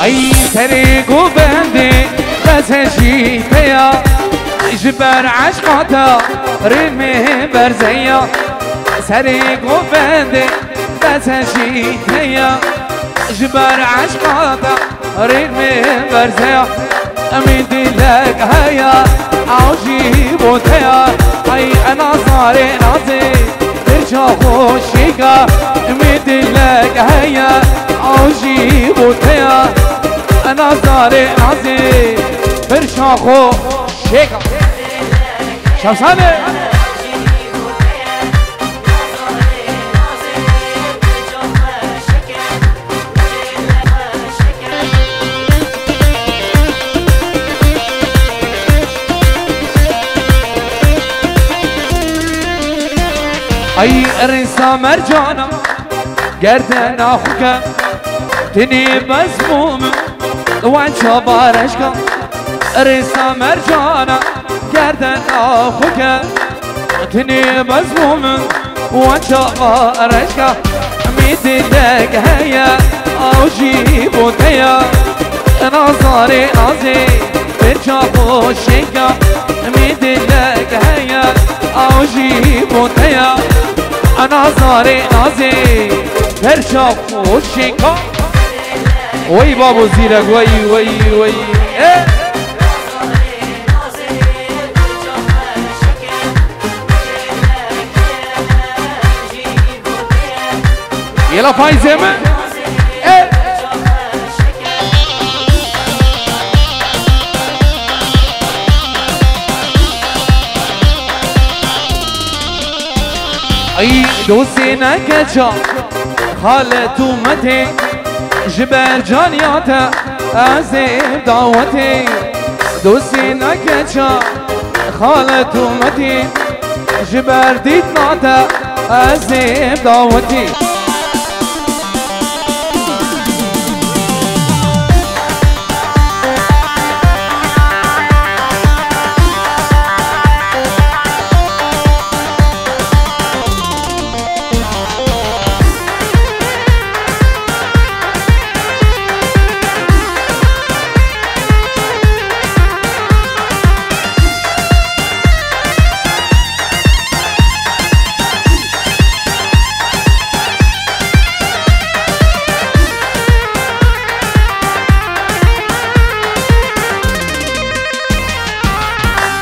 ای طریق و بنده بزنشی تیا جبر عشقاتا رمه برزیا طریق و بنده بزنشی تیا جبر عشقاتا رمه برزیا امين دلك هيا عجيب وتيا اي انا صاري نازي ترجع خوشيكا امين دلك هيا عجيب وتيا انا صاري نازي ترجع خوشيكا شمساني اي الرسا مرجانا گردن اخوكا تني مزموم وانشا بارشكا الرسا مرجانا گردن اخوكا تني مزموم وانشا بارشكا ميدلك هيا اوجيب وتيا نظري نازي برجا خوشيكا ميدلك هيا اوجيب وتيا انا زاري نازي برشا خوشيكا وي بابو زيرك وي وي وي ايه يلا فايزة من ايه اي دوسينا كجا خالتو متي جبال جانياتا ازيب دعوتي دوسينا كجا خالتو متي جبال ديتناتا ازيب دعوتي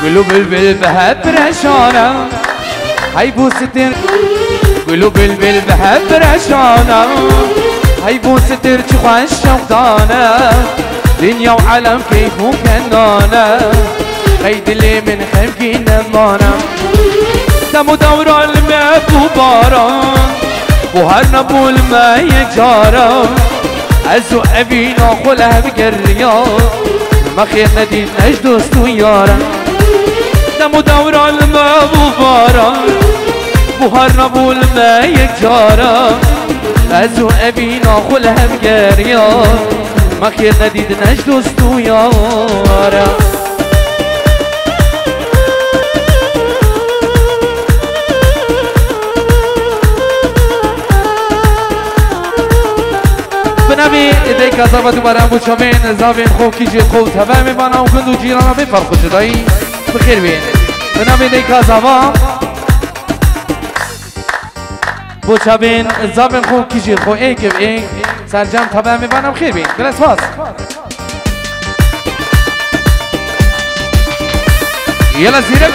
قلوب البل بحب رشانة هاي بوستر قلوب البل بحب رشانة هاي بوستر تخوان شوقدانة دنيا وعالم كيف وكنانة قيد اللي من خلقي نمانة دمو دورا الماء بباران وهرنا بالماء يجارة عزو أبينا خلها بقريان ما خير نديد نجدوست ويارا دمو دورا الماء بباران وهرنا بالماء يجارة عزو أبينا خلها بقريان ما خير نديد نجدوست ويارا بنبي إيديك زبط برام بوشامين زابين خو كيجي خو تفاهم بانا وكندو جيرانا بفرقو شداي بخير بين بنبي إيديك زبط بوشامين زابين خو كيجي خو ايك بايك سرجم تفاهم بانا بخير بين بلاس باس يلا زيرك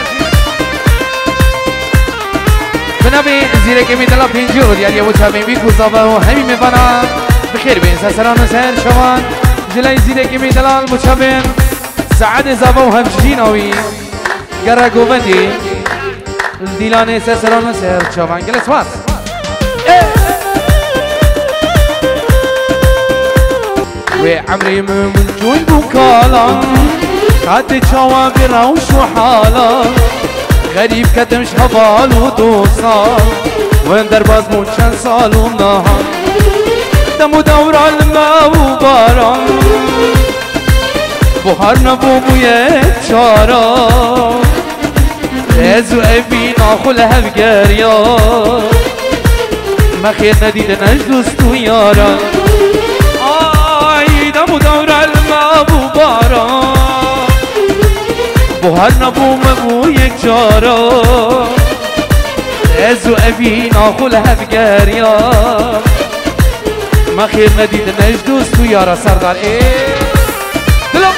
بنبي زيرك ميدلا بينجور يعني بوشامين بيكو زبط همي مبانا بخير بين سسران وسهر شوان جلاي زيدك يمي دلال مشابين سعد زابو همجيناوي قرق وبندي الديلاني سسران وسهر شوان جلس واس وعمري من جوي بوكالا قد شوان بروش وحالا غريب كتمش هبال ودوصال وين درباز موشان صال ونهار دمو دورا الماء وباران بحر نبو بوية شارا رزو أبينا خلها بقريان ما خير نديد نجدوست ويارا دمو دورا جارا ازو ابي ناخلها بقاريا ما خير نديد نجدوس ويارا سردار ايه دلو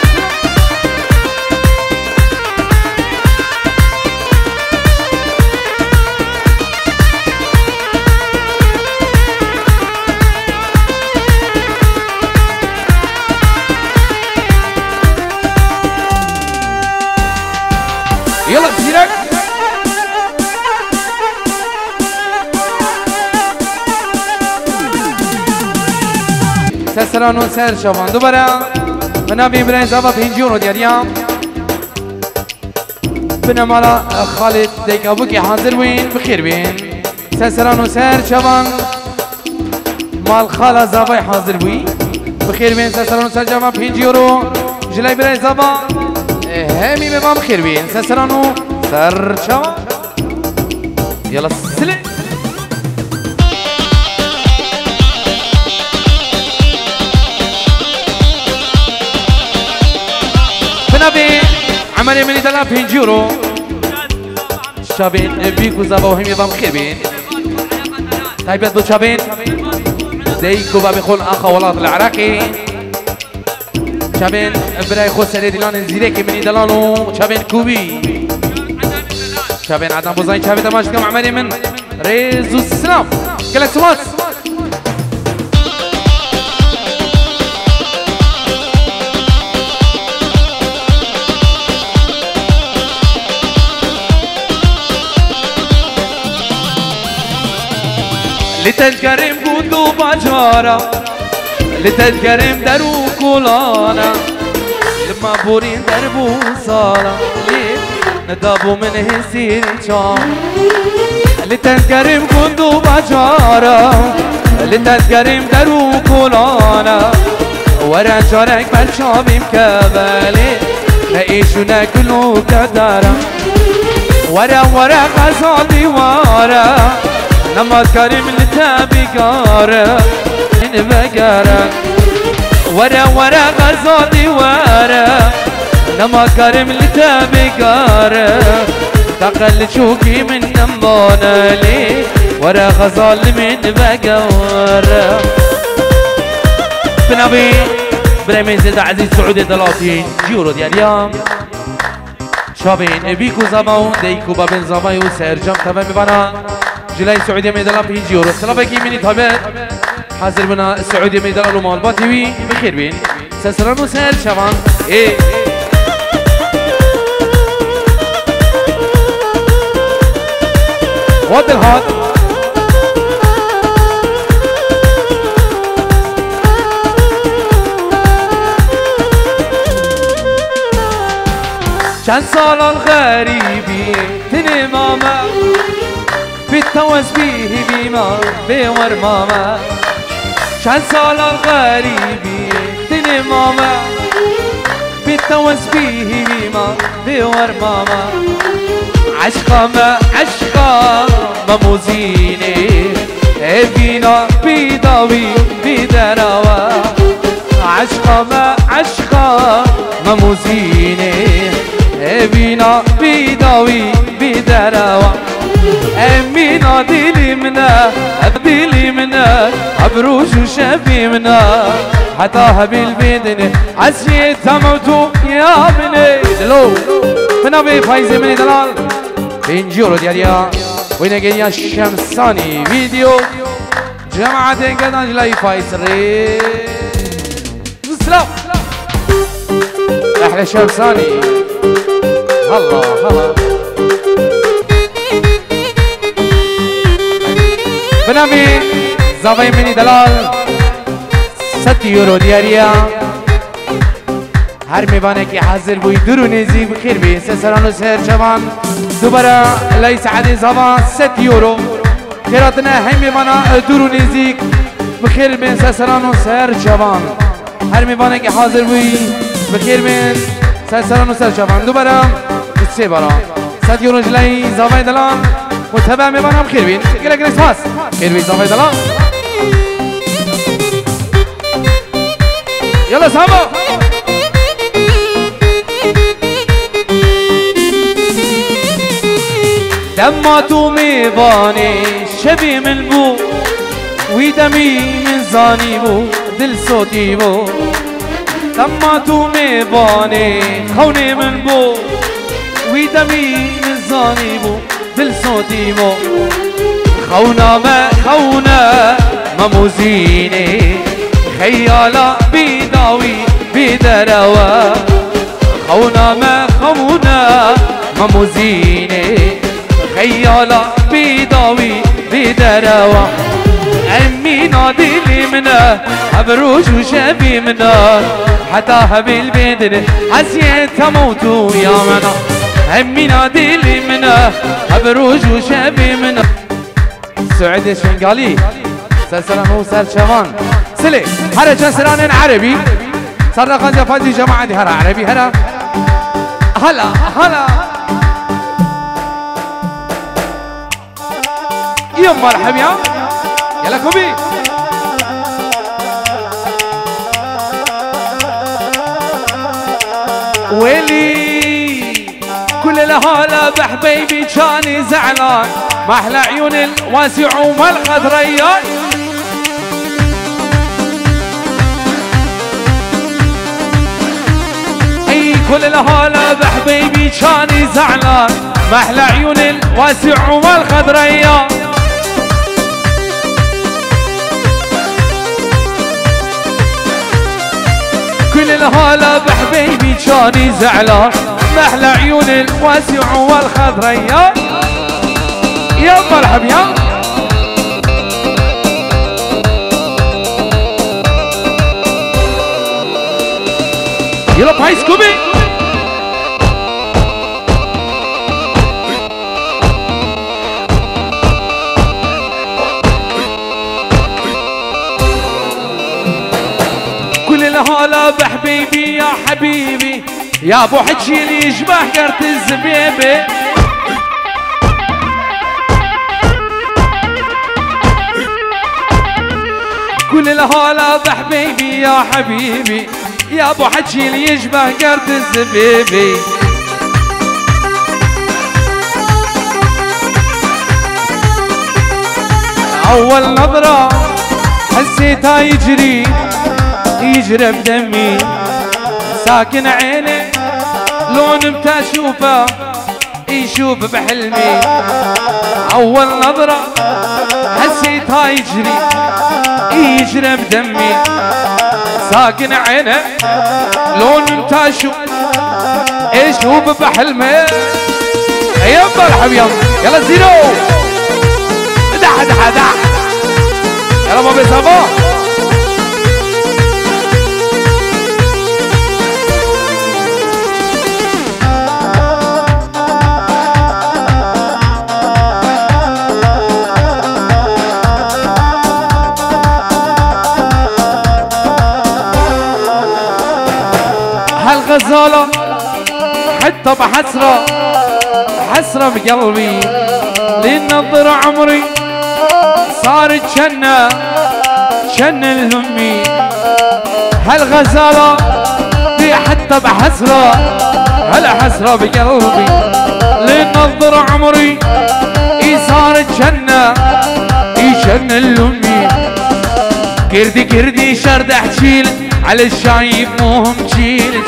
يلا كثيرك سرسران و سر شبان دوباره بنابي برين زابا بينجون ودياريام بنمالا خالد ديك ابوكي حاضر وين بخير بين سرسران و سر شبان مال خاله زابا حاضر وين بخير بين سرسران و سر شبان بينجيورو جلاي برين زابا همي مبام بخير بين سرسران و سر شبان يلا سلي بنابي عملي مني دلا بينجورو شابين بيكو زابا وهم يضام خير بين تايبت بو شابين ديكو بابي خول اخا ولاد العراقي شابين براي خو سري دلان زيريكي مني دلانو شابين كوبي شابين عدم بوزاين شابين تماشكم عملي من ريزو السلام كلك سماس لتذكرم قدو بجارة لتذكرم درو كولانا لما بورين دربو صالة ندابو من هسير شام لتذكرم قدو بجارة لتذكرم درو كولانا ورا جارك بالشام مكابلي نعيشو ناكلو كدارة ورا غزالي ورا نماز كريم لتابي قارة من بقارة ورا غزالي ورا نماز كريم لتابي قارة تقل شوكي من نمبانا لي ورا غزال من بقارة بنابي بريمين زيد عزيز سعودي دلاتين جيورو ديال اليوم شابين بيكو زباون ديكو بابن زباي وسيرجم تمام بنا جلاي السعودية ميدالا بيجي يورو سلافاكي مني تابت حاضر بنا السعودية ميدالا لو مالبا تيوي بخير بين سسران وسهل شبان ايه وات الهات كان صال الغريبي تني ماما بالتوز بيه بيما بور ماما شان صال الغريبي تني ماما بالتوز بيه بيما بور ماما عشقا ما موزيني ابينا بيداوي بدراوا عشقا ما موزيني ابينا بيداوي بدراوا امينا ديلي منا عبروش وشافي منا حتى بالبدن عسيت تموتو يا بني دلو بنابي فايزي مني دلال بنجورو دياليا وين جاية الشمساني فيديو جماعة قدان جلاي فايز ري سلام احلى شمساني الله بنامي زاوي مني دلال 6 يورو دياريا هر میوانه که حاضر بوی درو نزیک بخیر بی سران و سهر شبان دوباره لای سعد زبان 6 یورو خیراتنا هم میوانه درو نزیک بخیر بی سران و سهر شبان هر میوانه که حاضر بوی بخیر بی سران و سهر شبان دوباره 3 بارا 6 یورو جلای زاوی دلان متابع میوانه بخیر بین گله گله ساس خیر بی زاوی دلان يلا سامو دماتو ميباني شبي من بو ويدمي من زاني بو دل صوتي بو دماتو ميباني خوني من بو ويدمي من زاني بو دل صوتي بو خونا ما موزيني خيالا بيداوي بدروا خونا ما موزيني خيالا بيداوي بدروا أمي نادي لي منه أبروج وشبي منه حتى هبي البدر حسيت تموتوا يا منا أمي نادي لي منه أبروج وشبي منه سعيد الشنقالي سلسلة موسى الشوان سلي هرا جسران عربي صار غنجة فادي جماعة هرا عربي هرا هلا يا مرحبا يلا كوبي ويلي كل الهلا بحبيبي كاني زعلان ما احلى عيون الواسع والخضريات اي كل الهلا بحبيبي كاني زعلان ما احلى عيون الواسع والخضريات كل الهلا بحبيبي كاني زعلان ما احلى عيون الواسع والخضريات يا مرحبا يلا بايس كوبي كل الهلا بحبيبي يا حبيبي يا ابو حجي اللي يشبه كرت الزبيبه كل الهلا بحبيبي يا حبيبي يا ابو حجي اللي يشبه كرت الزبيبي اول نظره حسيتها يجري بدمي ساكن عيني لون متى اشوفه يشوف بحلمي اول نظره حسيتها يجري بدمي ساكن عينه لون متى يشوف بحلمي يا مرحبا يلا زيرو دح يلا بابي صباح هالغزالة حتى حسرة بقلبي لننظر عمري صارت شن الهمي هالغزالة دي حتى حسرة بقلبي لننظر عمري صارت شن الهمي كردي شرد احجيل على الشايب موهم جيلك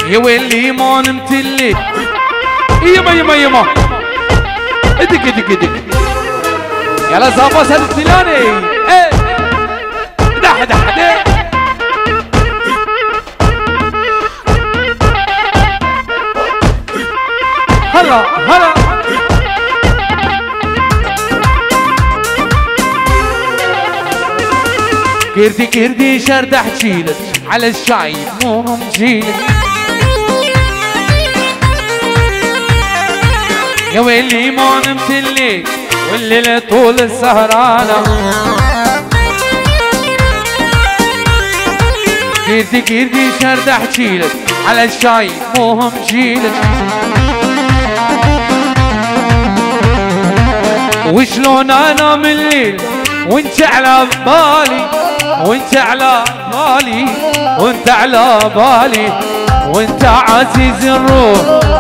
يا ويلي ما نمت الليل يما ادك يلا زابا سد الفلاني ايه دح هلا كردي شرد احجيلك على الشايب موهم جيلك يا ويلي ما نمت الليل والليلة طول السهرانة كردي شرد احجيلك على الشايب موهم جيلك وشلون انا من الليل وانت على بالي وانت عزيز الروح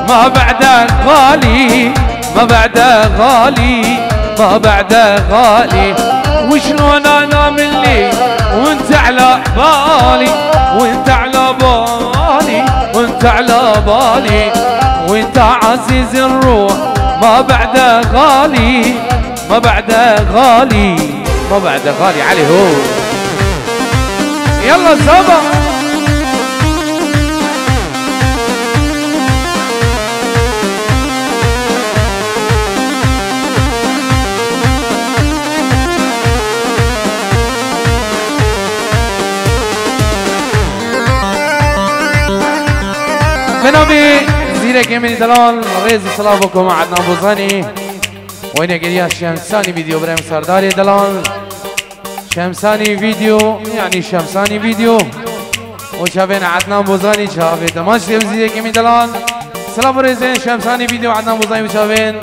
ما بعدك غالي ما بعدك غالي ما بعدك غالي وشلون انا من الليل وانت على بالي وانت على بالي وانت على بالي وانت عزيز الروح ما بعدك غالي ما بعدك غالي ما بعدك غالي علي هو يلا سبا بنابي زيرك من دلال ريز صلافكم عدنان بوزاني وين يا شمساني فيديو برام سرداري دلال شمساني فيديو يعني شمساني فيديو وشافين عدنان بوزاني شافين تماشي زيرك من دلال سلام ريزين شمساني فيديو عدنان بوزاني وشافين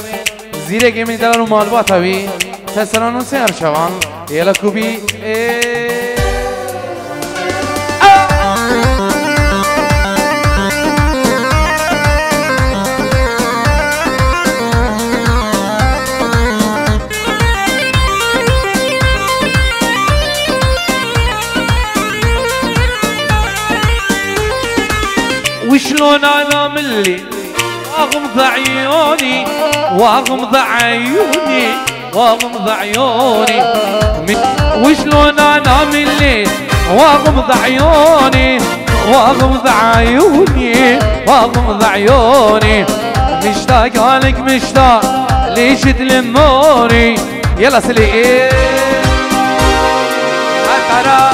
زيرك من دلال ومالبات هبي تسرانو سير شوان يلا كوبي وشلون انا من الليل واغمض عيوني واغمض عيوني واغمض عيوني وشلون انا من الليل واغمض عيوني واغمض عيوني واغمض عيوني مشتاق لك مشتاق ليش تلموني يلا سلي ترى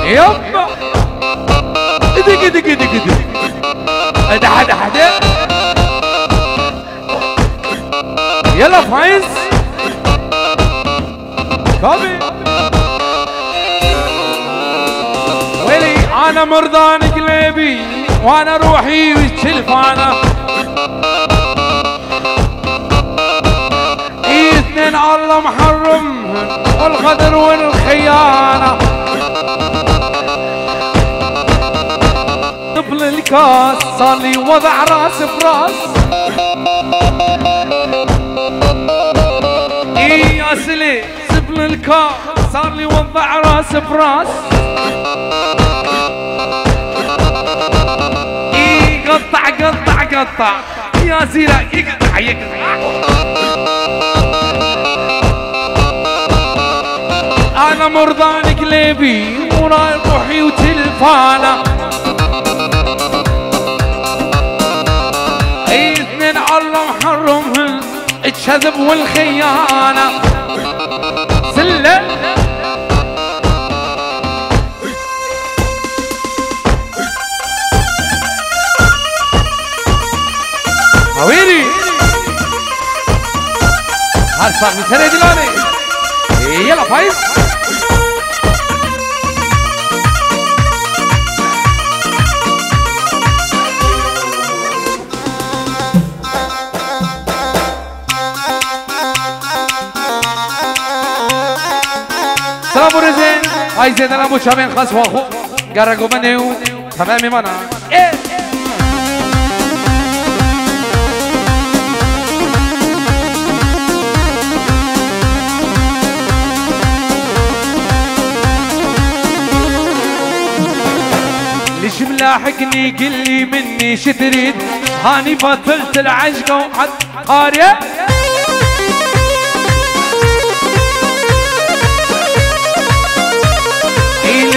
يابا دق دق دق دق ادا حدا حدا يلا فايز كوبي ويلي انا مرضان قلبي وانا روحي والتلفانه اثنين الله محرمهم والغدر والخيانه طفل الكاس صار لي وضع راس براس اي يا سلي طفل الكاس صار لي وضع راس براس اي قطع قطع قطع يا زيرة يقطع يقطع انا مرضان قلبي وراي روحي وتلفانه اثنين الله محرمهم الكذب والخيانه سله هويري هالصار بسرعه دلاني يلا فايز سلام برزين هاي زين انا ابو شامين خاص واخو قرقوا مني تمام منا ليش ملاحقني قل لي مني شو تريد هاني بطلت العشقه وحد قاريه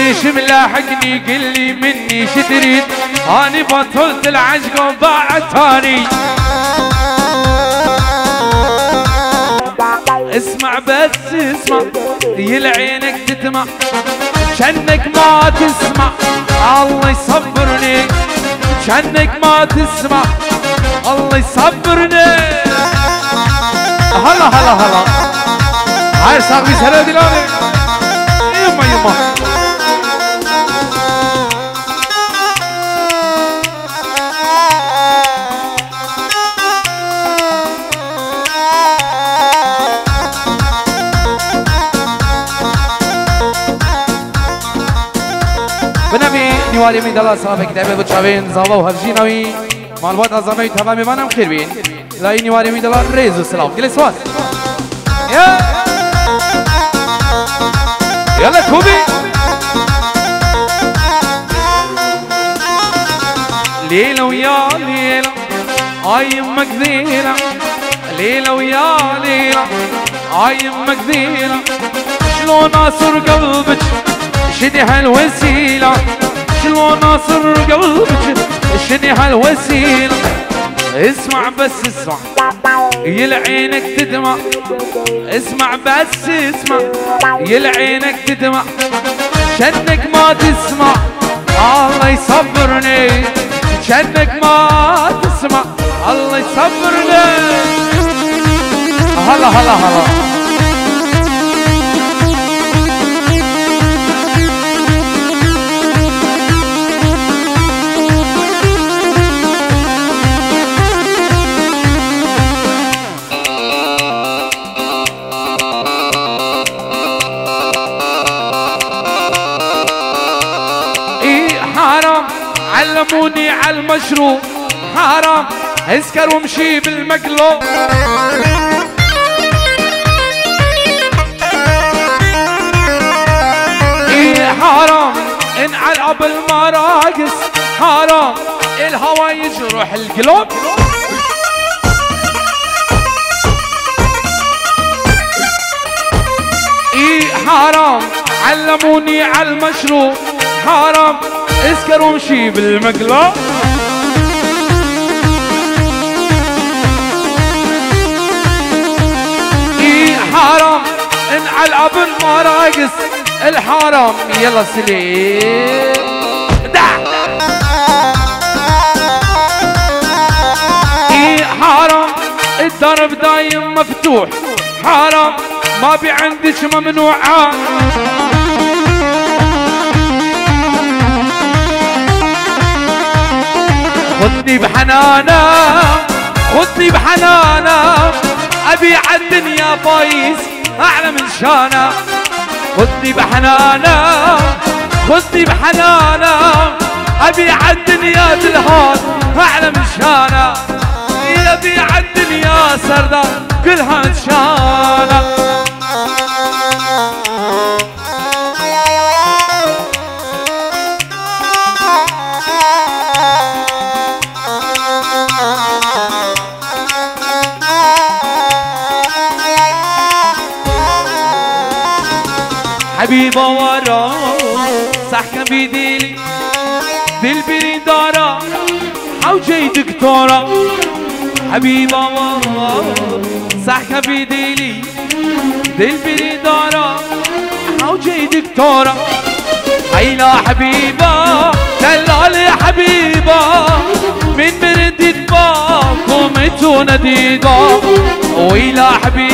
ليش ملاحقني قل لي مني شو تريد هاني بطلت العشق وباعت هاني اسمع بس اسمع يلعينك تتمع شنك ما تسمع الله يصبرني شنك ما تسمع الله يصبرني هلا هلا هلا هاي صاحبي سلام دلالي يما يما نواري من دلال صافي كتابة بتشابين زاوا وهرجيناوي معلومات أزامي تمام بانم خير بين لا نواري من دلال ريز السلام كل سواد يلا كوبي ليلة ويا ليلة عاي امك ذيلة ليلة ويا ليلة عاي امك ذيلة شلون اصر قلبك شدي هالوسيلة شلون اصر قلبك شدي هالوسيلة اسمع بس اسمع يلعينك تدمع اسمع بس اسمع يلعينك تدمع شنك ما تسمع الله يصبرني شنك ما تسمع الله يصبرني هلا هلا هلا علموني على المشروب حرام اسكر وامشي بالمقلوب ايه حرام انعلق بالمراقص حرام الهوى يجرح القلوب ايه حرام علموني على المشروب حرام اسكر وامشي بالمقلوب ايه حرام انعلق بالمراقص الحرام يلا سليم ايه حرام الدرب دايم مفتوح حرام ما بي عندك ممنوعات خذني بحنانا خذني بحنانا ابي عالدنيا فايز اعلى من شانا خذني بحنانا خذني بحنانا ابي عالدنيا تلهان اعلى من شانا ابي عالدنيا سردان كلها شانا حبيبة ورا صحكة بيديلي بالبري دارا حوجي دكتورة حبيبة ورا صحكة بيديلي بالبري دارا حوجي دكتورة هيلا حبيبة دلالي حبيبة من بردي دباك ومتو نديدة ويلا حبيبة